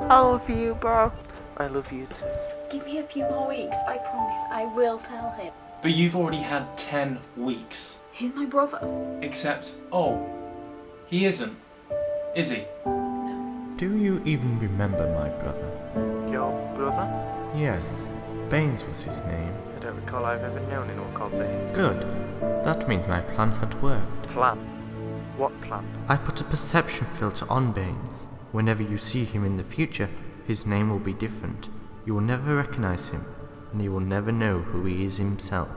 I love you, bro. I love you too. Give me a few more weeks, I promise. I will tell him. But you've already had 10 weeks. He's my brother. Except, oh, he isn't, is he? Do you even remember my brother? Your brother? Yes, Baines was his name. I don't recall I've ever known anyone called Baines. Good. That means my plan had worked. Plan? What plan? I put a perception filter on Baines. Whenever you see him in the future, his name will be different. You will never recognize him, and he will never know who he is himself.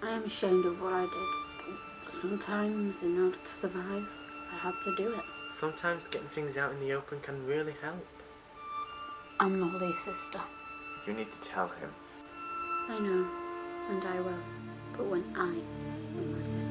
I am ashamed of what I did. Sometimes, in order to survive, I had to do it. Sometimes getting things out in the open can really help. I'm Nolly's sister. You need to tell him. I know, and I will. But when I am ready.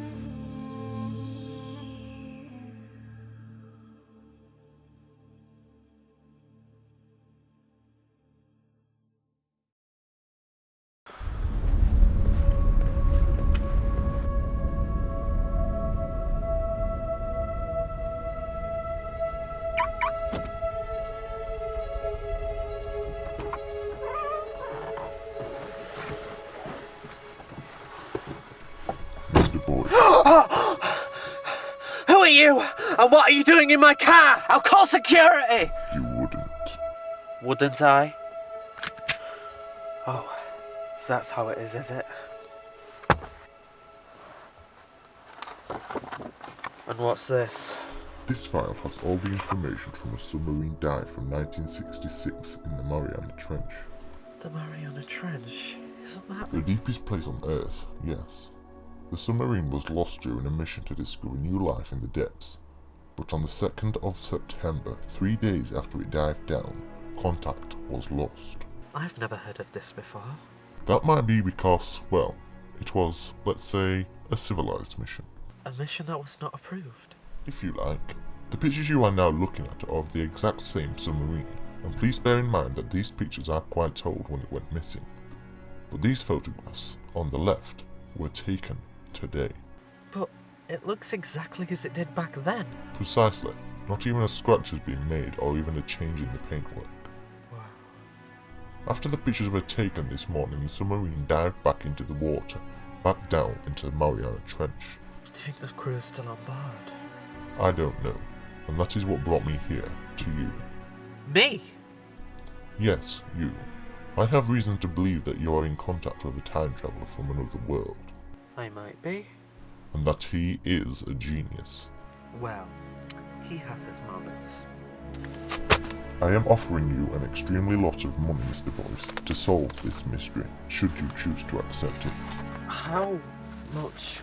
Boyce. Who are you? And what are you doing in my car? I'll call security! You wouldn't. Wouldn't I? Oh, so that's how it is it? And what's this? This file has all the information from a submarine dive from 1966 in the Mariana Trench. The Mariana Trench? Isn't that... The deepest place on Earth, yes. The submarine was lost during a mission to discover new life in the depths, but on the 2nd of September, 3 days after it dived down, contact was lost. I've never heard of this before. That might be because, well, it was, let's say, a civilized mission. A mission that was not approved? If you like. The pictures you are now looking at are of the exact same submarine, and please bear in mind that these pictures are quite old when it went missing. But these photographs, on the left, were taken today. But it looks exactly as it did back then. Precisely. Not even a scratch has been made or even a change in the paintwork. Wow. After the pictures were taken this morning, the submarine dived back into the water, back down into the Mariana Trench. Do you think the crew is still on board? I don't know, and that is what brought me here, to you. Me? Yes, you. I have reason to believe that you are in contact with a time traveller from another world. I might be. And that he is a genius. Well, he has his moments. I am offering you an extremely lot of money, Mr. Boyce, to solve this mystery, should you choose to accept it. How much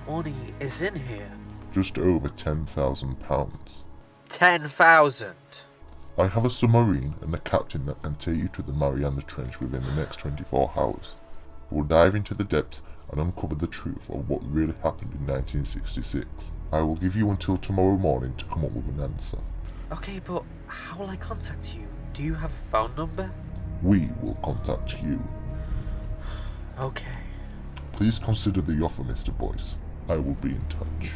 money is in here? Just over £10,000. 10,000? I have a submarine and a captain that can take you to the Mariana Trench within the next 24 hours. We will dive into the depths and uncover the truth of what really happened in 1966. I will give you until tomorrow morning to come up with an answer. Okay, but how will I contact you? Do you have a phone number? We will contact you. Okay. Please consider the offer, Mr. Boyce. I will be in touch.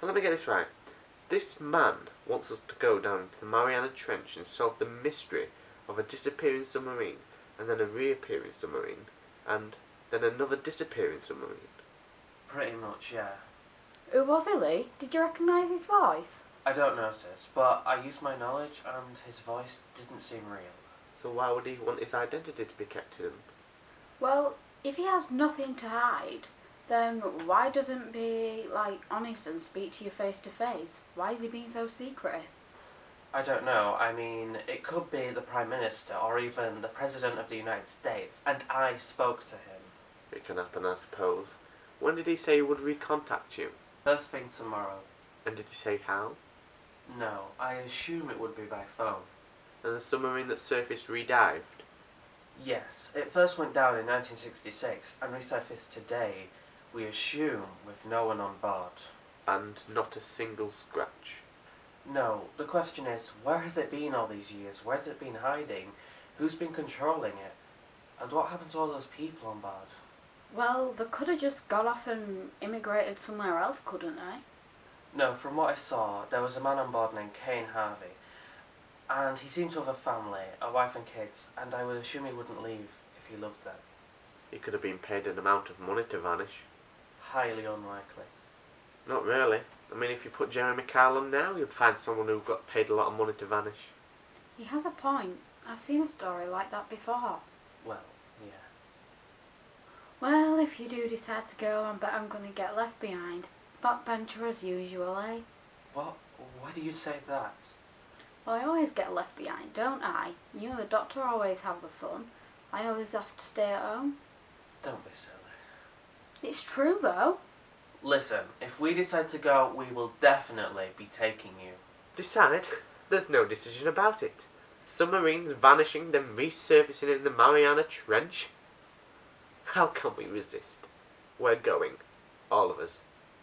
So let me get this right. This man wants us to go down into the Mariana Trench and solve the mystery of a disappearing submarine, and then a reappearing submarine, and then another disappearing submarine. Pretty much, yeah. Who was he, Lee? Did you recognise his voice? I don't know, sis, but I used my knowledge and his voice didn't seem real. So why would he want his identity to be kept hidden? Well, if he has nothing to hide, then why doesn't he be, honest and speak to you face to face? Why is he being so secretive? I don't know. I mean, it could be the Prime Minister or even the President of the United States, and I spoke to him. It can happen, I suppose. When did he say he would recontact you? First thing tomorrow. And did he say how? No, I assume it would be by phone. And the submarine that surfaced redived? Yes, it first went down in 1966 and resurfaced today, we assume, with no one on board. And not a single scratch? No, the question is, where has it been all these years? Where's it been hiding? Who's been controlling it? And what happened to all those people on board? Well, they could have just got off and immigrated somewhere else, couldn't they? No, from what I saw, there was a man on board named Kane Harvey. And he seemed to have a family, a wife and kids, and I would assume he wouldn't leave if he loved them. He could have been paid an amount of money to vanish. Highly unlikely. Not really. I mean, if you put Jeremy Kyle on now, you'd find someone who got paid a lot of money to vanish. He has a point. I've seen a story like that before. Well, yeah. Well, if you do decide to go, I bet I'm going to get left behind. Backbencher as usual, eh? What? Why do you say that? Well, I always get left behind, don't I? You and the doctor always have the fun. I always have to stay at home. Don't be silly. It's true, though. Listen, if we decide to go, we will definitely be taking you. Decide? There's no decision about it. Submarines vanishing, then resurfacing in the Mariana Trench? How can we resist? We're going. All of us.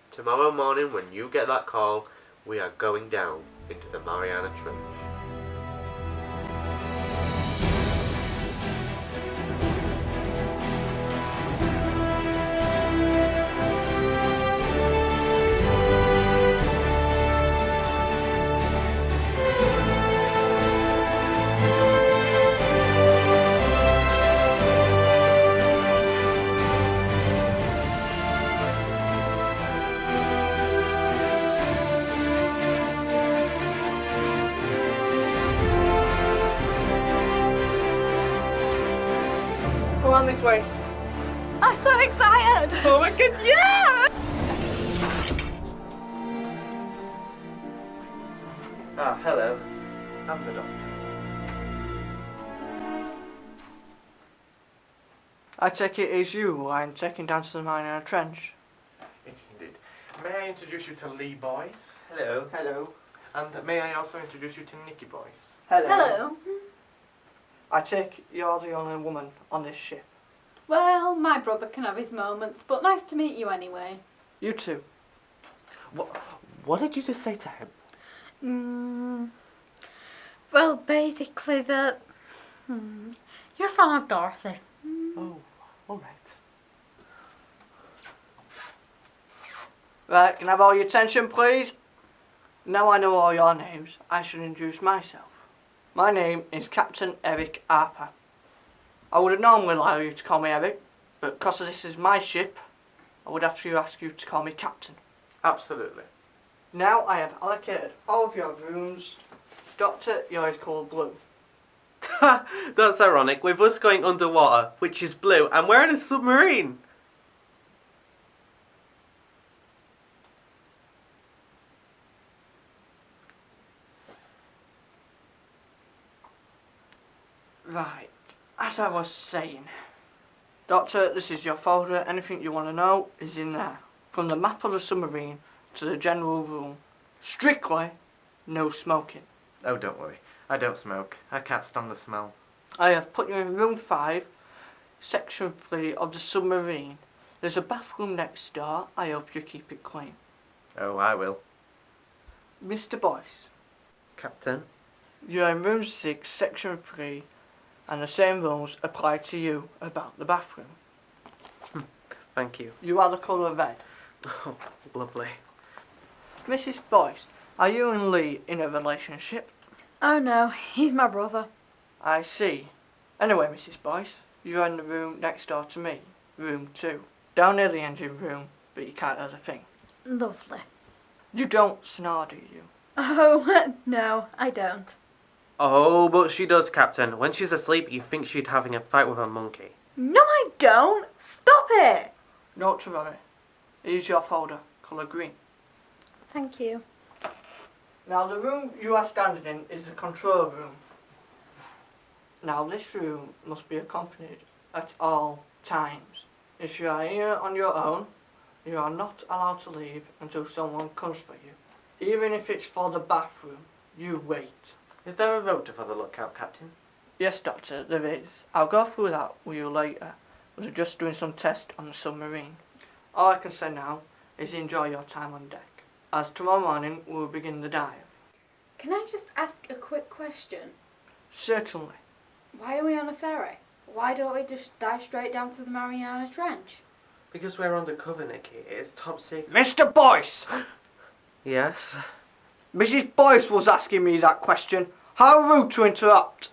Tomorrow morning, when you get that call, we are going down into the Mariana Trench. On this way. I'm so excited! Oh my god, yeah! Ah, hello. I'm the doctor. I take it is you who I'm taking down to the Mariana Trench. It is indeed. May I introduce you to Lee Boyce? Hello. Hello. And may I also introduce you to Nicky Boyce? Hello. I take you're the only woman on this ship. Well, my brother can have his moments, but nice to meet you anyway. You too. What did you just say to him? Well, basically that... You're a fan of Dorothy. Oh, alright. Right, can I have all your attention, please? Now I know all your names, I should introduce myself. My name is Captain Eric Harper. I would have normally allow you to call me Eric, but because this is my ship, I would have to ask you to call me Captain. Absolutely. Now I have allocated all of your rooms. Doctor, yours called Blue. That's ironic, with us going underwater, which is blue, and we're in a submarine. Right, as I was saying, Doctor, this is your folder. Anything you want to know is in there. From the map of the submarine to the general room. Strictly, no smoking. Oh, don't worry. I don't smoke. I can't stand the smell. I have put you in room 5, section 3 of the submarine. There's a bathroom next door. I hope you keep it clean. Oh, I will. Mr. Boyce, Captain? you're in room 6, section 3, and the same rules apply to you about the bathroom. Thank you. You are the colour red. Oh, lovely. Mrs. Boyce, are you and Lee in a relationship? Oh no, he's my brother. I see. Anyway, Mrs. Boyce, you're in the room next door to me, room 2. Down near the engine room, but you can't hear a thing. Lovely. You don't snore, do you? Oh, no, I don't. Oh, but she does, Captain. When she's asleep, you think she'd having a fight with a monkey. No, I don't. Stop it. Not to worry. Here's your folder, colour green. Thank you. Now the room you are standing in is the control room. Now this room must be accompanied at all times. If you are here on your own, you are not allowed to leave until someone comes for you. Even if it's for the bathroom, you wait. Is there a rota for the lookout, Captain? Yes, Doctor, there is. I'll go through that with you later. We're just doing some tests on the submarine. All I can say now is enjoy your time on deck, as tomorrow morning we'll begin the dive. Can I just ask a quick question? Certainly. Why are we on a ferry? Why don't we just dive straight down to the Mariana Trench? Because we're undercover, Nicky. It is top secret. Mr. Boyce! Yes? Mrs. Boyce was asking me that question. How rude to interrupt.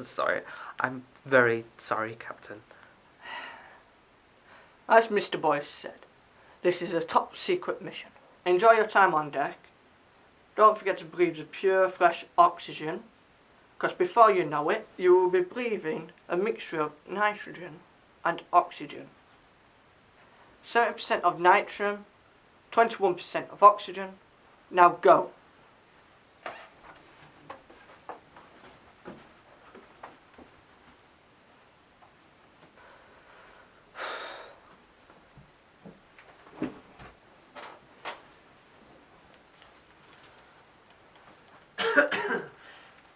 Sorry. I'm very sorry, Captain. As Mr. Boyce said, this is a top secret mission. Enjoy your time on deck. Don't forget to breathe the pure, fresh oxygen, because before you know it, you will be breathing a mixture of nitrogen and oxygen. 70% of nitrogen, 21% of oxygen. Now go.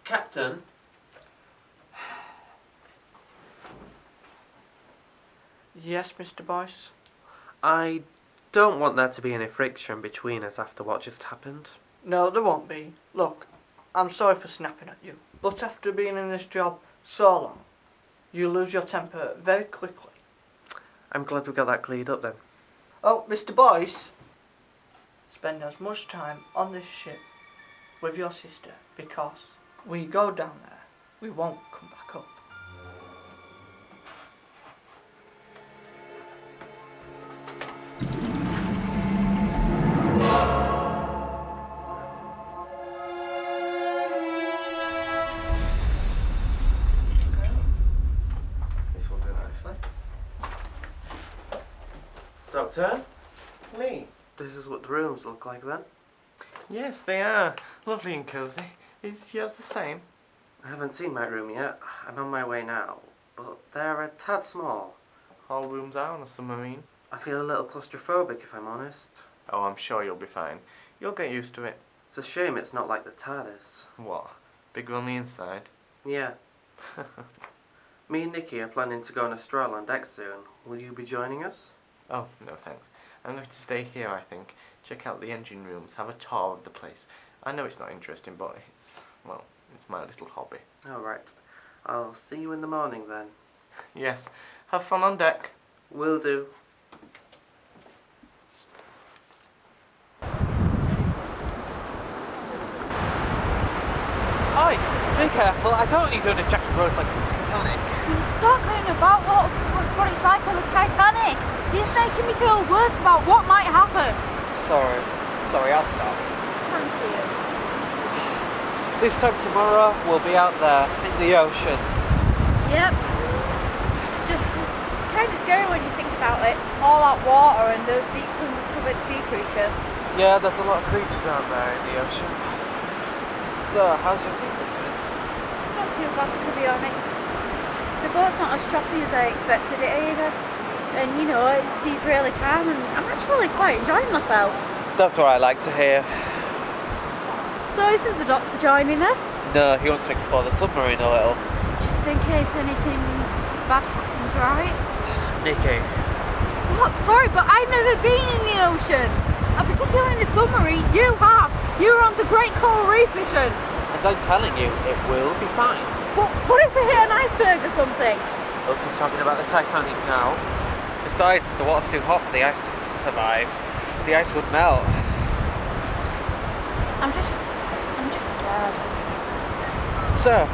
Captain? Yes, Mr. Boyce? I don't want there to be any friction between us after what just happened. No, there won't be. Look, I'm sorry for snapping at you, but after being in this job so long, you lose your temper very quickly. I'm glad we got that cleared up then. Oh, Mr. Boyce, spend as much time on this ship with your sister, because we go down there, we won't come back up. This will do nicely. Doctor, Lee? this is what the rooms look like then. Yes, they are. Lovely and cosy. Is yours the same? I haven't seen my room yet. I'm on my way now, but they're a tad small. All rooms are on a submarine. I feel a little claustrophobic if I'm honest. Oh, I'm sure you'll be fine. You'll get used to it. It's a shame it's not like the TARDIS. What? Bigger on the inside? Yeah. Me and Nicky are planning to go on a stroll on deck soon. Will you be joining us? Oh, no thanks. I'm going to stay here, I think. Check out the engine rooms, have a tour of the place. I know it's not interesting, but it's my little hobby. Alright. I'll see you in the morning then. Yes, have fun on deck. Will do. Oi, be careful. I don't want you doing a Jack and Rose like the Titanic. Stop going about what it's like on the Titanic. You're just making me feel worse about what might happen. Sorry, I'll stop. Thank you. This time tomorrow, we'll be out there in the ocean. Yep. Just kind of scary when you think about it. All that water and those deep covered sea creatures. Yeah, there's a lot of creatures out there in the ocean. So, how's your seasickness? It's not too bad, to be honest. The boat's not as choppy as I expected it either. And you know, it seems really calm and I'm actually quite enjoying myself. That's what I like to hear. So isn't the doctor joining us? No, he wants to explore the submarine a little. Just in case anything bad happens, right? Nicky. What? Sorry, but I've never been in the ocean. And particularly in a submarine, you have. You were on the Great Coral Reef mission. And I'm telling you, it will be fine. But what if we hit an iceberg or something? Look, he's talking about the Titanic now. Besides, the water's too hot for the ice to survive. The ice would melt. I'm just scared. So,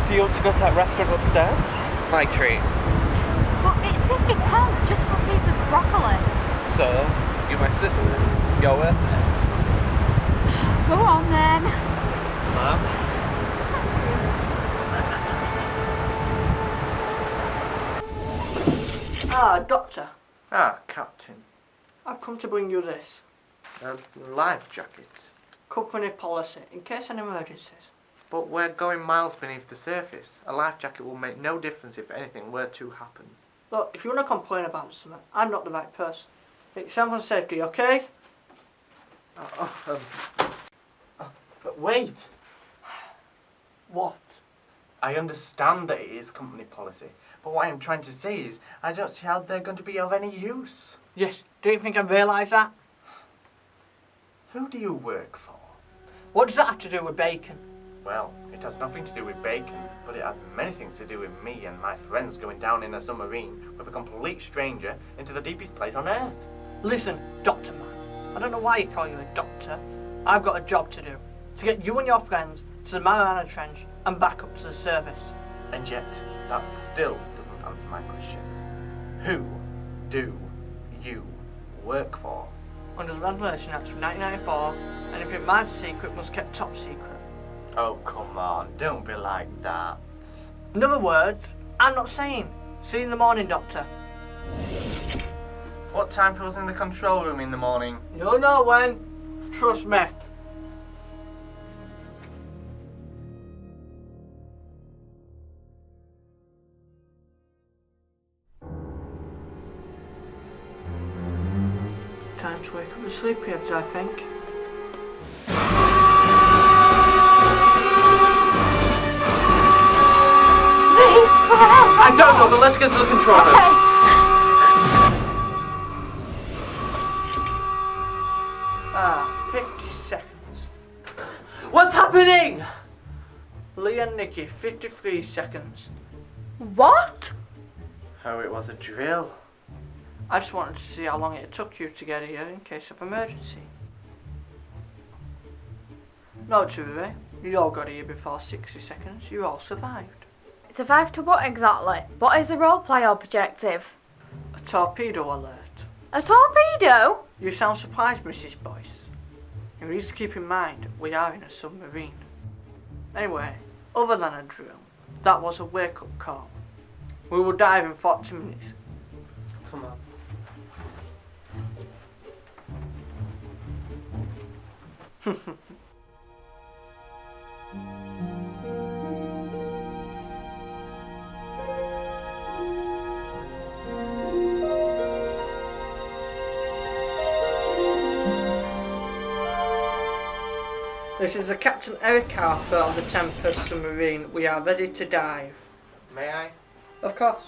do you want to go to that restaurant upstairs? My treat. But it's £50 just for a piece of broccoli. So, you're my sister. You're worth it. Go on then. Mum? Ah, Doctor. Ah, Captain. I've come to bring you this. A life jacket. Company policy, in case any emergencies. But we're going miles beneath the surface. A life jacket will make no difference if anything were to happen. Look, if you want to complain about something, I'm not the right person. It's someone's safety, okay? But wait! What? I understand that it is company policy, but what I'm trying to say is I don't see how they're going to be of any use. Yes, do you think I realise that? Who do you work for? What does that have to do with bacon? Well, it has nothing to do with bacon, but it has many things to do with me and my friends going down in a submarine with a complete stranger into the deepest place on Earth. Listen, Doctor Man, I don't know why you call you a doctor. I've got a job to do. To get you and your friends to the Mariana Trench and back up to the surface. And yet, that still doesn't answer my question. Who do you work for? Under the Ventilation Act of 1994, anything marked secret must kept top secret. Oh, come on, don't be like that. In other words, I'm not saying. See you in the morning, Doctor. What time for us in the control room in the morning? You'll know when. Trust me. Time to wake up the sleepyheads, I think. I don't know, but let's get to the control room. Ah, 50 seconds. What's happening? Lee and Nicky, 53 seconds. What? Oh, it was a drill. I just wanted to see how long it took you to get here in case of emergency. No, to worry. You all got here before 60 seconds. You all survived. Survive to what exactly? What is the roleplay objective? A torpedo alert. A torpedo? You sound surprised, Mrs. Boyce. You need to keep in mind, we are in a submarine. Anyway, other than a drill, that was a wake-up call. We will dive in 40 minutes. Come on. This is the Captain Eric Harper of the Tempus submarine. We are ready to dive. May I? Of course.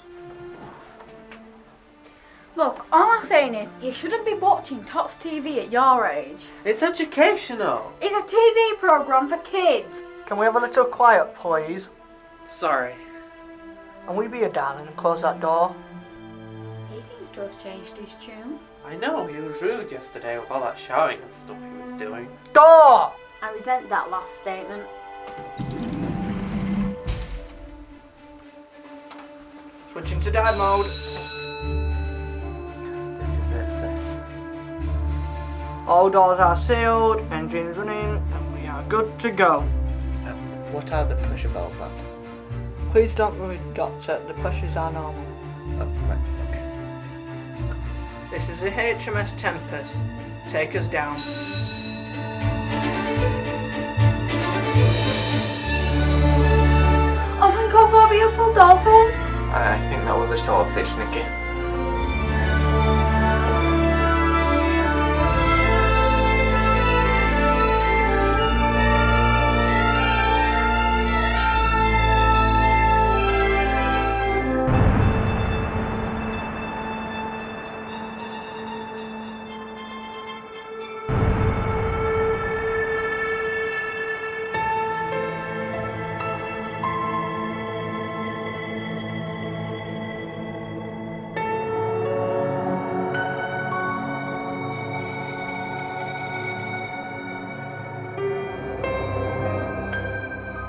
Look, all I'm saying is, you shouldn't be watching Tots TV at your age. It's educational. It's a TV programme for kids. Can we have a little quiet, please? Sorry. And we be a darling and close that door? He seems to have changed his tune. I know, he was rude yesterday with all that shouting and stuff he was doing. Door! I resent that last statement. Switching to dive mode. This is it, sis. All doors are sealed, engines running, and we are good to go. What are the pressure valves at? Please don't worry, Doctor, the pressures are normal. Oh, right, okay. This is the HMS Tempus. Take us down. Oh my god, what a beautiful dolphin! I think that was a swordfish, Nicky.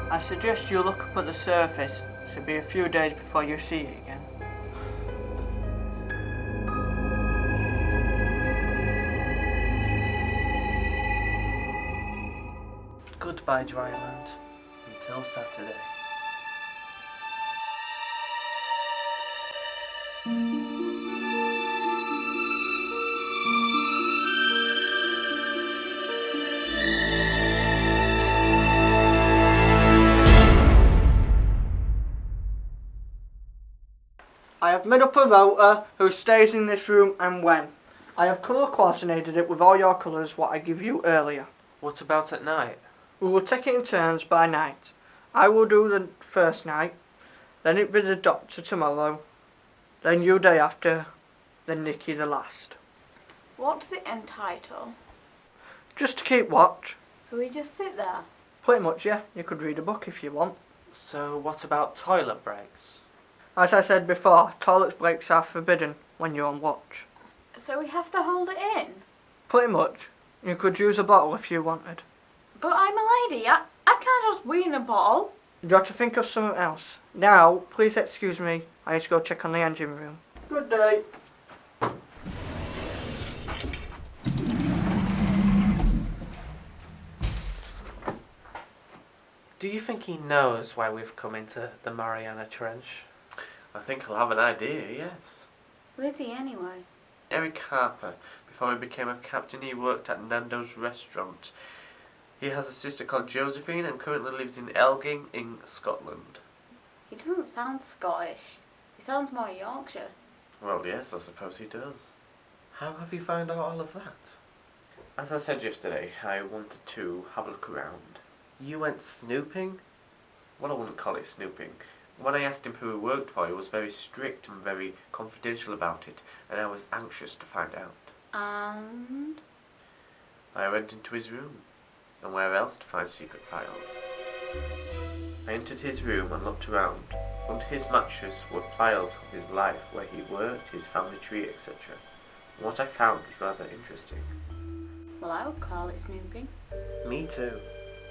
I suggest you look up at the surface. It'll be a few days before you see it again. Goodbye, Dryland. Until Saturday. have made up a rota who stays in this room and when. I have colour coordinated it with all your colours what I give you earlier. What about at night? We will take it in turns by night. I will do the first night, then it be the doctor tomorrow, then you day after, then Nicky the last. What does it entitle? Just to keep watch. So we just sit there? Pretty much, yeah. You could read a book if you want. So what about toilet breaks? As I said before, toilet breaks are forbidden when you're on watch. So we have to hold it in? Pretty much. You could use a bottle if you wanted. But I'm a lady. I can't just wee in a bottle. You have to think of something else. Now, please excuse me. I need to go check on the engine room. Good day. Do you think he knows why we've come into the Mariana Trench? I think I'll have an idea, yes. Who is he anyway? Eric Harper. Before he became a captain, he worked at Nando's restaurant. He has a sister called Josephine and currently lives in Elgin in Scotland. He doesn't sound Scottish. He sounds more Yorkshire. Well, yes, I suppose he does. How have you found out all of that? As I said yesterday, I wanted to have a look around. You went snooping? Well, I wouldn't call it snooping. When I asked him who he worked for, he was very strict and very confidential about it, and I was anxious to find out. And? I went into his room, and where else to find secret files? I entered his room and looked around. Under his mattress were files of his life, where he worked, his family tree, etc. And what I found was rather interesting. Well, I would call it snooping. Me too.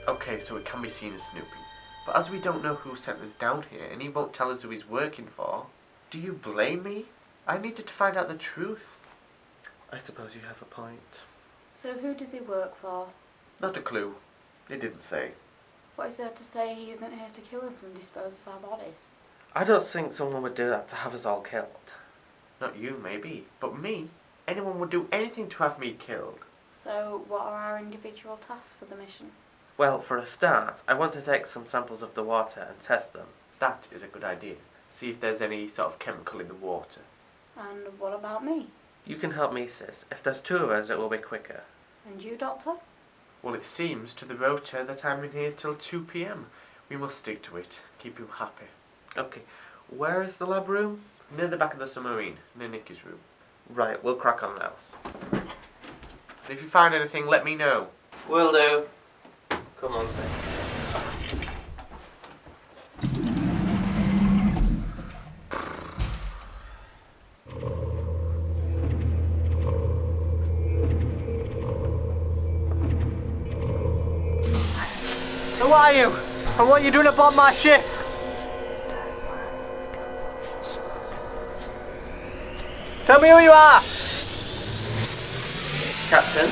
Okay, so it can be seen as snooping. But as we don't know who sent us down here, and he won't tell us who he's working for, do you blame me? I needed to find out the truth. I suppose you have a point. So who does he work for? Not a clue. He didn't say. What is there to say he isn't here to kill us and dispose of our bodies? I don't think someone would do that to have us all killed. Not you, maybe. But me? Anyone would do anything to have me killed. So what are our individual tasks for the mission? Well, for a start, I want to take some samples of the water and test them. That is a good idea. See if there's any sort of chemical in the water. And what about me? You can help me, sis. If there's two of us, it will be quicker. And you, Doctor? Well, it seems to the rota that I'm in here till 2 p.m. We must stick to it. Keep you happy. Okay, where is the lab room? Near the back of the submarine, near Nicky's room. Right, we'll crack on now. And if you find anything, let me know. Will do. Come on, sis. Who are you? And what are you doing aboard my ship? Tell me who you are! Captain?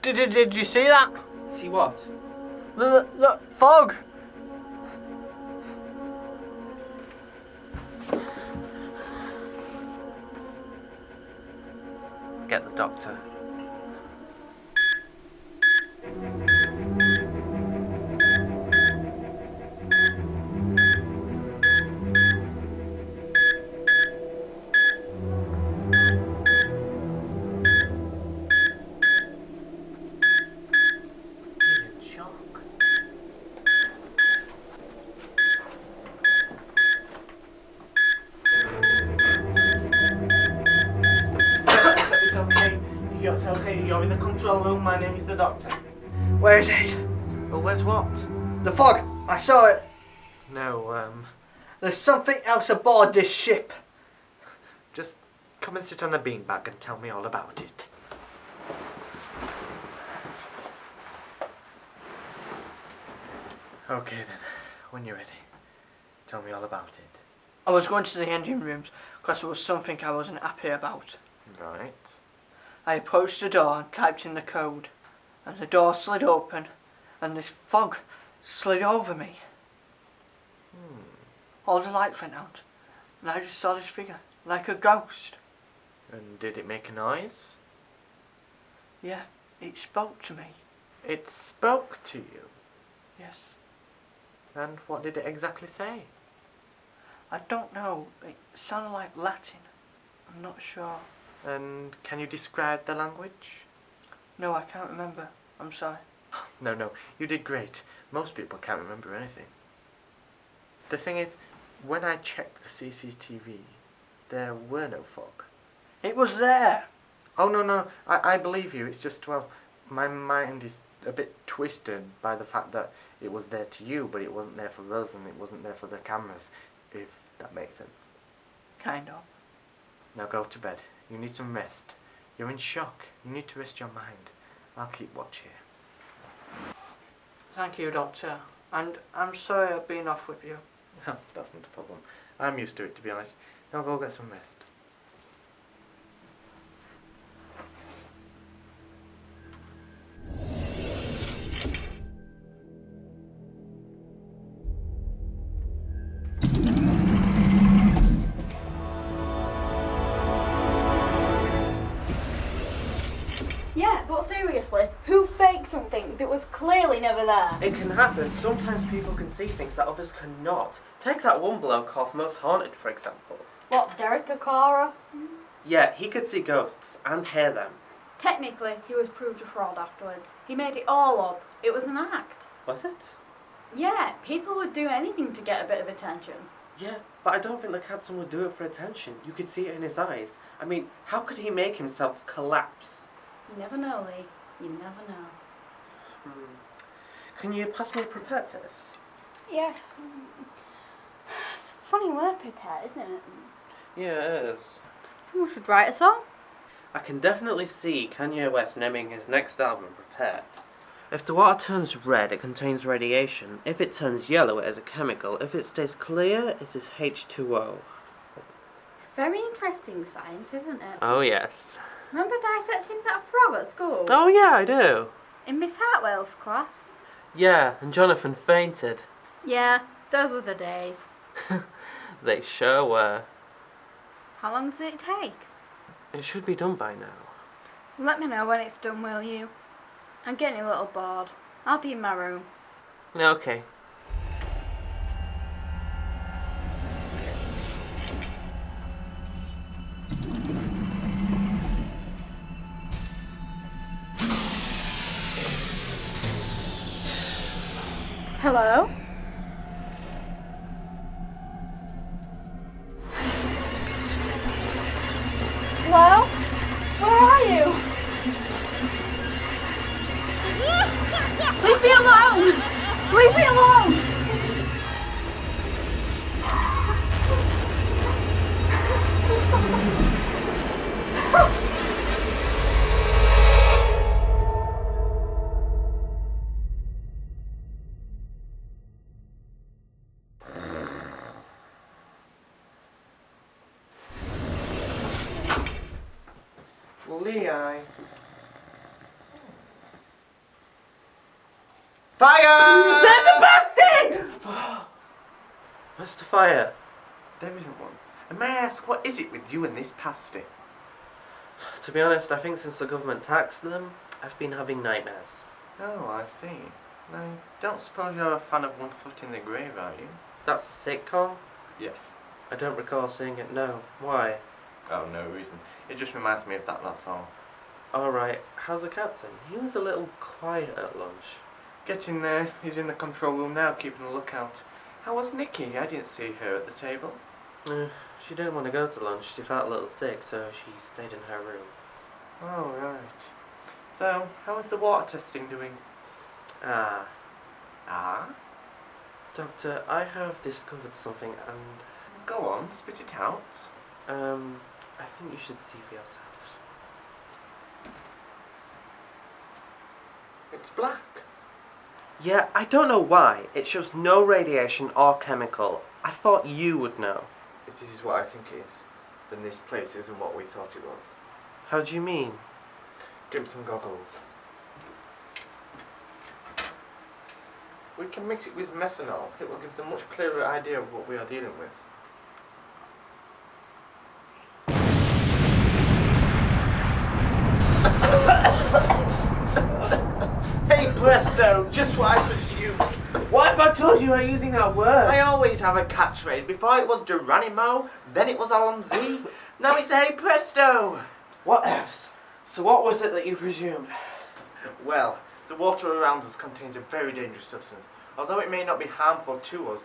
Did you see that? See what? The fog! Get the doctor. It's okay, you're in the control room, my name is the doctor. Where is it? Well, where's what? The fog, I saw it. No, There's something else aboard this ship. just come and sit on a beanbag and tell me all about it. Okay then, when you're ready, tell me all about it. I was going to the engine rooms because there was something I wasn't happy about. Right. I approached the door and typed in the code, and the door slid open, and this fog slid over me. All the lights went out, and I just saw this figure, like a ghost. And did it make a noise? Yeah, it spoke to me. It spoke to you? Yes. And what did it exactly say? I don't know. It sounded like Latin. I'm not sure. And can you describe the language? No, I can't remember. I'm sorry. No, you did great. Most people can't remember anything. The thing is, when I checked the CCTV, there were no fog. It was there. Oh, no, I believe you. It's just, well, my mind is a bit twisted by the fact that it was there to you, but it wasn't there for us, and it wasn't there for the cameras, if that makes sense. Kind of. Now go to bed. You need some rest. You're in shock. You need to rest your mind. I'll keep watch here. Thank you, Doctor. And I'm sorry I've been off with you. No, that's not a problem. I'm used to it, to be honest. Now go get some rest. Yeah, but seriously, who faked something that was clearly never there? It can happen. Sometimes people can see things that others cannot. Take that one bloke off Most Haunted, for example. What, Derek Okara? Yeah, he could see ghosts and hear them. Technically, he was proved a fraud afterwards. He made it all up. It was an act. Was it? Yeah, people would do anything to get a bit of attention. Yeah, but I don't think the captain would do it for attention. You could see it in his eyes. I mean, how could he make himself collapse? You never know, Lee. You never know. Can you pass me a preparedness? Yeah. It's a funny word, prepare, isn't it? Yeah, it is. Someone should write a song. I can definitely see Kanye West naming his next album Prepared. If the water turns red, it contains radiation. If it turns yellow, it is a chemical. If it stays clear, it is H2O. It's very interesting science, isn't it? Oh, yes. Remember dissecting that frog at school? Oh, yeah, I do. In Miss Hartwell's class? Yeah, and Jonathan fainted. Yeah, those were the days. They sure were. How long does it take? It should be done by now. Let me know when it's done, will you? I'm getting a little bored. I'll be in my room. Okay. Hello? Hello? Where are you? Leave me alone! Leave me alone! Lei. Fire! Send the bastard! What's the fire? There isn't one. And may I ask, what is it with you and this pasty? To be honest, I think since the government taxed them, I've been having nightmares. Oh, I see. I don't suppose you're a fan of One Foot in the Grave, are you? That's a sitcom? Yes. I don't recall seeing it, no. Why? Oh, no reason. It just reminds me of that, that's all. Alright, how's the captain? He was a little quiet at lunch. Get in there. He's in the control room now, keeping a lookout. How was Nicky? I didn't see her at the table. She didn't want to go to lunch. She felt a little sick, so she stayed in her room. Oh, right. So, how was the water testing doing? Ah. Doctor, I have discovered something and... Go on, spit it out. I think you should see for yourselves. It's black. Yeah, I don't know why. It shows no radiation or chemical. I thought you would know. If this is what I think it is, then this place isn't what we thought it was. How do you mean? Give him some goggles. We can mix it with methanol. It will give us a much clearer idea of what we are dealing with. Hey presto, just what I should use. What if I told you I'm using that word? I always have a catchphrase. Before it was Geronimo, then it was Alonzi, now it's Hey Presto! What ifs? So what was it that you presumed? Well, the water around us contains a very dangerous substance. Although it may not be harmful to us,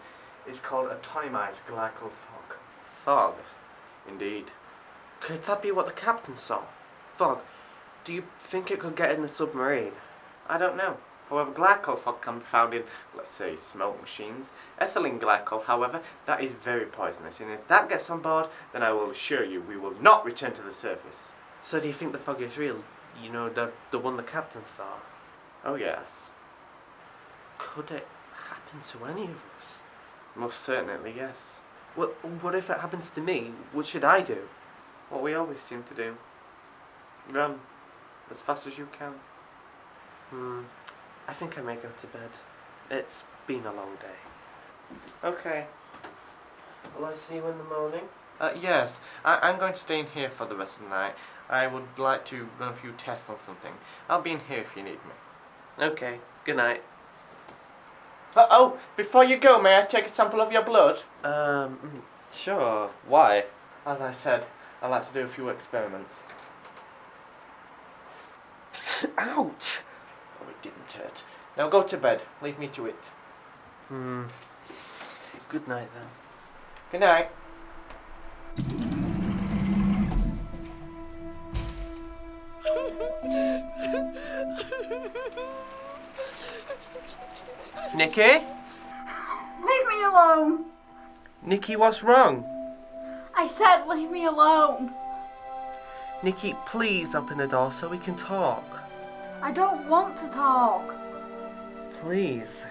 it's called atomized glycol fog. Fog? Indeed. Could that be what the captain saw? Fog. Do you think it could get in the submarine? I don't know. However, glycol fog can be found in, let's say, smoke machines. Ethylene glycol, however, that is very poisonous, and if that gets on board, then I will assure you we will not return to the surface. So do you think the fog is real? You know, the one the captain saw? Oh yes. Could it happen to any of us? Most certainly, yes. What if it happens to me? What should I do? What we always seem to do. Run. As fast as you can. I think I may go to bed. It's been a long day. Okay. Will I see you in the morning? Yes. I'm going to stay in here for the rest of the night. I would like to run a few tests on something. I'll be in here if you need me. Okay. Good night. Oh, before you go, may I take a sample of your blood? Sure. Why? As I said, I'd like to do a few experiments. Ouch! Oh, it didn't hurt. Now go to bed. Leave me to it. Good night then. Good night. Nicky? Leave me alone! Nicky, what's wrong? I said leave me alone! Nicky, please open the door so we can talk. I don't want to talk. Please.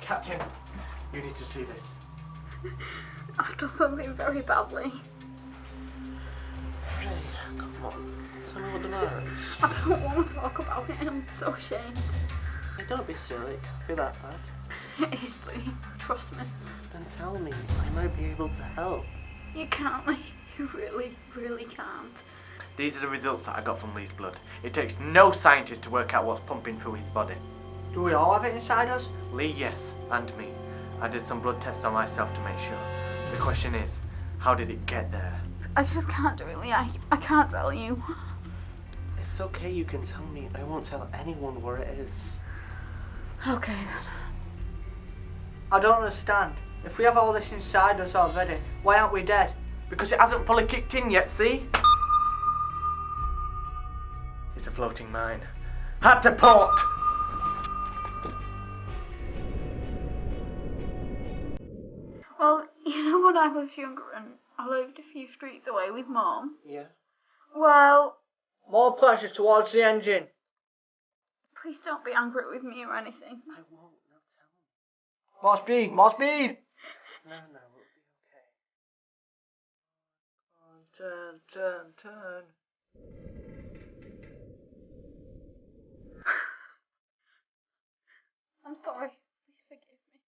Captain, you need to see this. I've done something very badly. Hey, come on. Tell me what the matter is. I don't want to talk about it. I'm so ashamed. Hey, don't be silly. It can't be that bad. It is, Lee. Trust me. Then tell me. I might be able to help. You can't, Lee. You really, really can't. These are the results that I got from Lee's blood. It takes no scientist to work out what's pumping through his body. Do we all have it inside us? Lee, yes, and me. I did some blood tests on myself to make sure. The question is, how did it get there? I just can't do it, Lee. I can't tell you. It's okay, you can tell me. I won't tell anyone where it is. Okay then. I don't understand. If we have all this inside us already, why aren't we dead? Because it hasn't fully kicked in yet, see? It's a floating mine. Had to port! Well, you know when I was younger and I lived a few streets away with Mum? Yeah? Well, More pressure towards the engine. please don't be angry with me or anything. I won't. No, tell me. More speed, more speed! No, we'll be okay. Turn, turn, turn. I'm sorry. Please forgive me.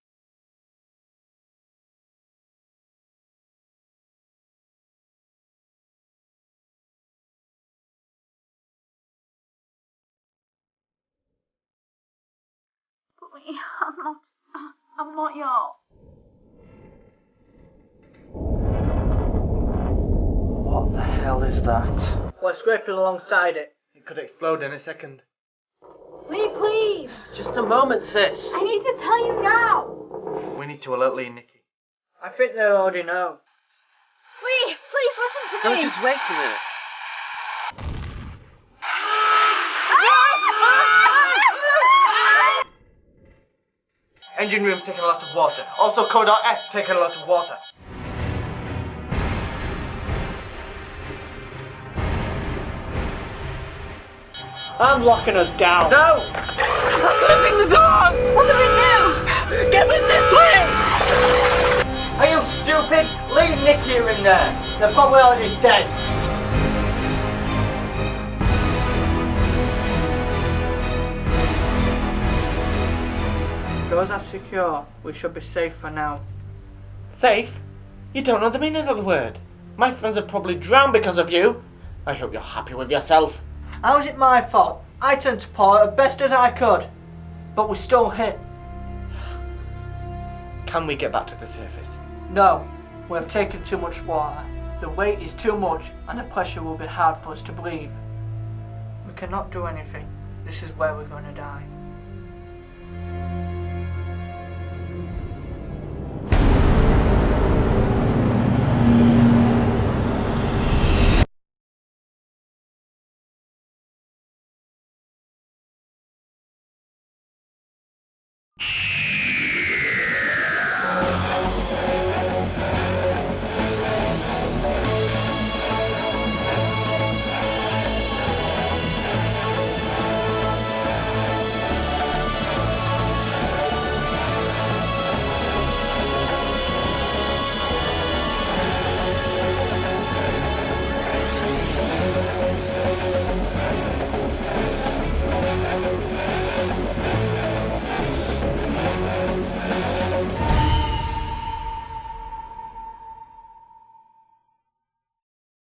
But Lee, I'm not your... What the hell is that? We're scraping alongside it. It could explode in a second. Lee, please! Just a moment, sis. I need to tell you now! We need to alert Lee and Nicky. I think they already know. Lee, please listen to No, me! just wait a minute. Engine room's taking a lot of water. Also, corridor F taking a lot of water. I'm locking us down. No! I'm closing the doors! What do we do? Get in this way! Are you stupid? Leave Nicky in there. They're probably already dead. Doors are secure. We should be safe for now. Safe? You don't know the meaning of the word. My friends have probably drowned because of you. I hope you're happy with yourself. How's it my fault? I turned to port as best as I could. But we're still hit. Can we get back to the surface? No, we have taken too much water. The weight is too much and the pressure will be hard for us to breathe. We cannot do anything. This is where we're going to die.